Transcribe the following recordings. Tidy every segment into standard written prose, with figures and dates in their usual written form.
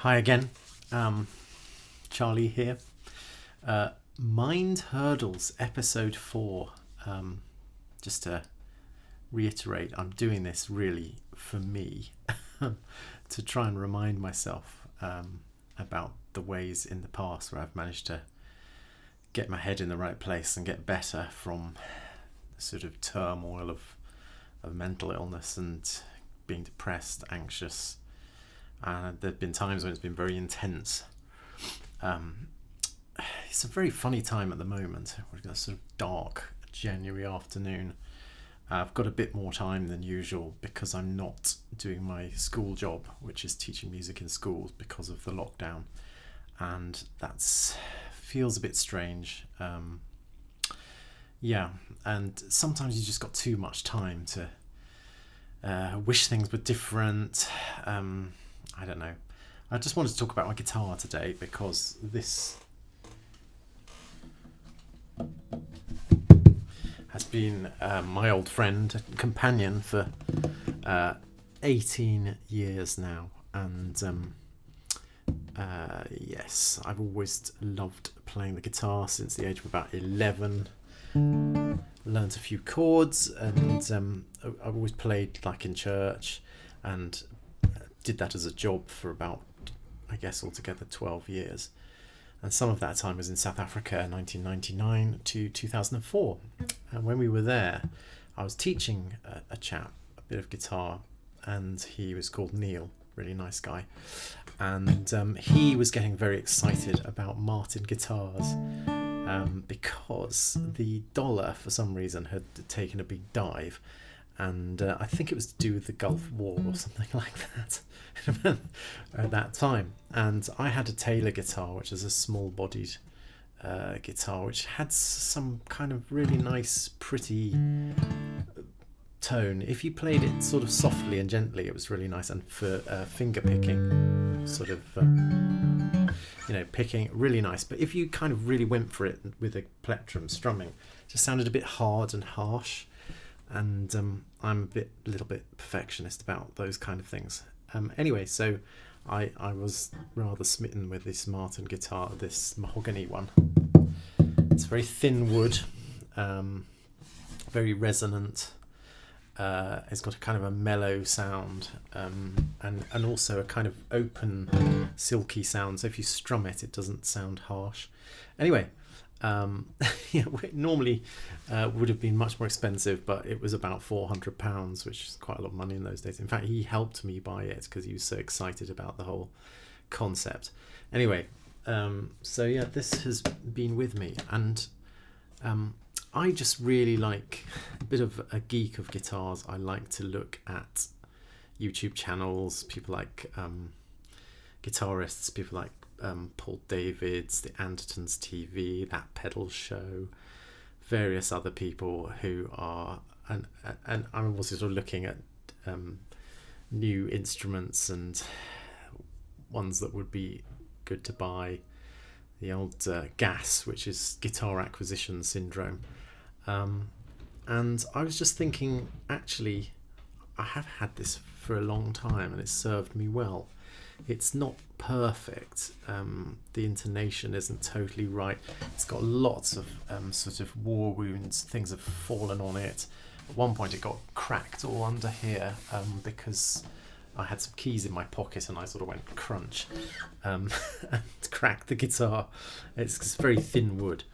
Hi again, Charlie here. Mind Hurdles, episode 4. Just to reiterate, I'm doing this really for me to try and remind myself about the ways in the past where I've managed to get my head in the right place and get better from the sort of turmoil of mental illness and being depressed, anxious. And there have been times when it's been very intense. It's a very funny time at the moment. We've got a sort of dark January afternoon. I've got a bit more time than usual because I'm not doing my school job, which is teaching music in schools because of the lockdown. And that feels a bit strange. And sometimes you just got too much time to wish things were different. I don't know. I just wanted to talk about my guitar today because this has been my old friend and companion for 18 years now. And yes, I've always loved playing the guitar since the age of about 11. Learned a few chords and I've always played like in church and did that as a job for about, I guess, altogether 12 years. And some of that time was in South Africa, 1999 to 2004. And when we were there, I was teaching a chap a bit of guitar, and he was called Neil, really nice guy. And he was getting very excited about Martin guitars because the dollar, for some reason, had taken a big dive. And I think it was to do with the Gulf War or something like that at that time. And I had a Taylor guitar, which is a small-bodied guitar, which had some kind of really nice, pretty tone. If you played it sort of softly and gently, it was really nice. And for finger picking, sort of, picking, really nice. But if you kind of really went for it with a plectrum strumming, it just sounded a bit hard and harsh. And I'm a little bit perfectionist about those kind of things. Anyway, so I was rather smitten with this Martin guitar, this mahogany one. It's very thin wood, very resonant. It's got a kind of a mellow sound, and also a kind of open, silky sound. So if you strum it, it doesn't sound harsh. Anyway. It normally would have been much more expensive, but it was about £400, which is quite a lot of money in those days. In fact, he helped me buy it because he was so excited about the whole concept. Anyway, this has been with me, and I just really like a bit of a geek of guitars. I like to look at YouTube channels, people like guitarists, people like Paul David's, the Andertons TV, That Pedal Show, various other people who are, and I'm also sort of looking at new instruments and ones that would be good to buy. The old GAS, which is Guitar Acquisition Syndrome. And I was just thinking, actually, I have had this for a long time and it's served me well. It's not perfect. The intonation isn't totally right. It's got lots of sort of war wounds. Things have fallen on it. At one point it got cracked all under here because I had some keys in my pocket and I sort of went crunch and cracked the guitar. It's very thin wood.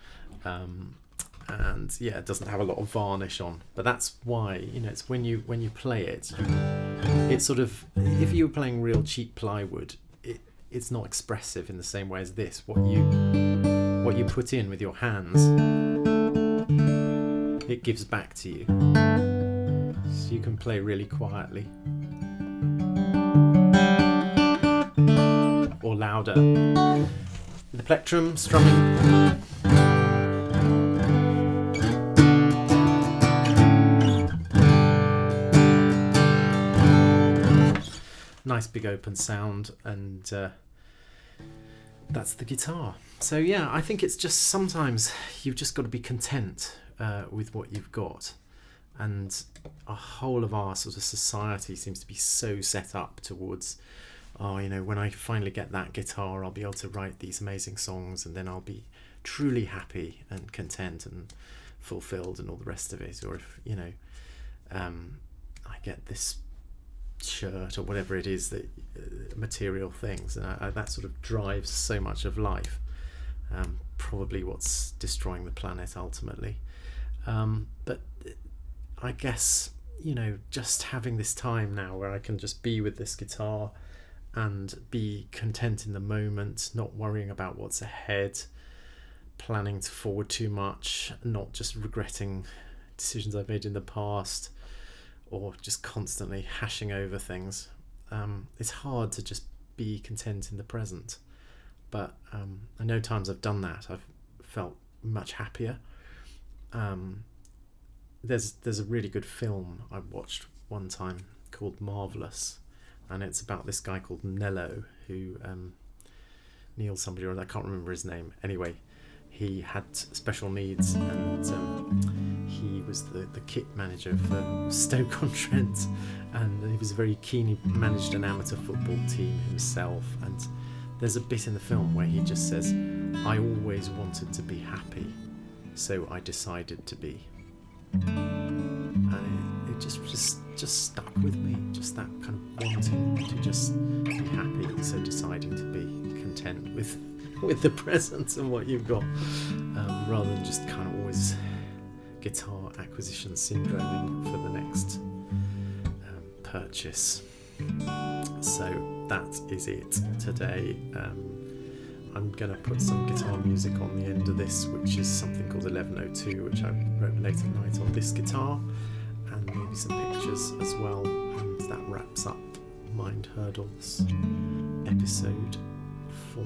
And yeah, it doesn't have a lot of varnish on, but that's why, it's when you play it, it's sort of, if you were playing real cheap plywood, it's not expressive in the same way as this. What you put in with your hands, it gives back to you, so you can play really quietly or louder. The plectrum strumming. Nice big open sound, and that's the guitar. So yeah, I think it's just sometimes you've just got to be content with what you've got, and a whole of our sort of society seems to be so set up towards oh, when I finally get that guitar, I'll be able to write these amazing songs, and then I'll be truly happy and content and fulfilled and all the rest of it. Or if I get this shirt or whatever it is, that material things, and that sort of drives so much of life. Probably what's destroying the planet ultimately. But I guess, just having this time now where I can just be with this guitar and be content in the moment, not worrying about what's ahead, planning to forward too much, not just regretting decisions I've made in the past, or just constantly hashing over things. It's hard to just be content in the present, but I know times I've done that, I've felt much happier. There's a really good film I watched one time called Marvellous, and it's about this guy called Nello, who Neil somebody, or I can't remember his name. Anyway, he had special needs, and he was the kit manager for Stoke-on-Trent, and he was very keen. He managed an amateur football team himself, and there's a bit in the film where he just says, "I always wanted to be happy, so I decided to be." And it just stuck with me, just that kind of wanting to just be happy, so deciding to be content with the present and what you've got, rather than just kind of always guitar acquisition syndroming for the next purchase. So that is it today. I'm going to put some guitar music on the end of this, which is something called 1102, which I wrote late at night on this guitar, and maybe some pictures as well. And that wraps up Mind Hurdles episode 4.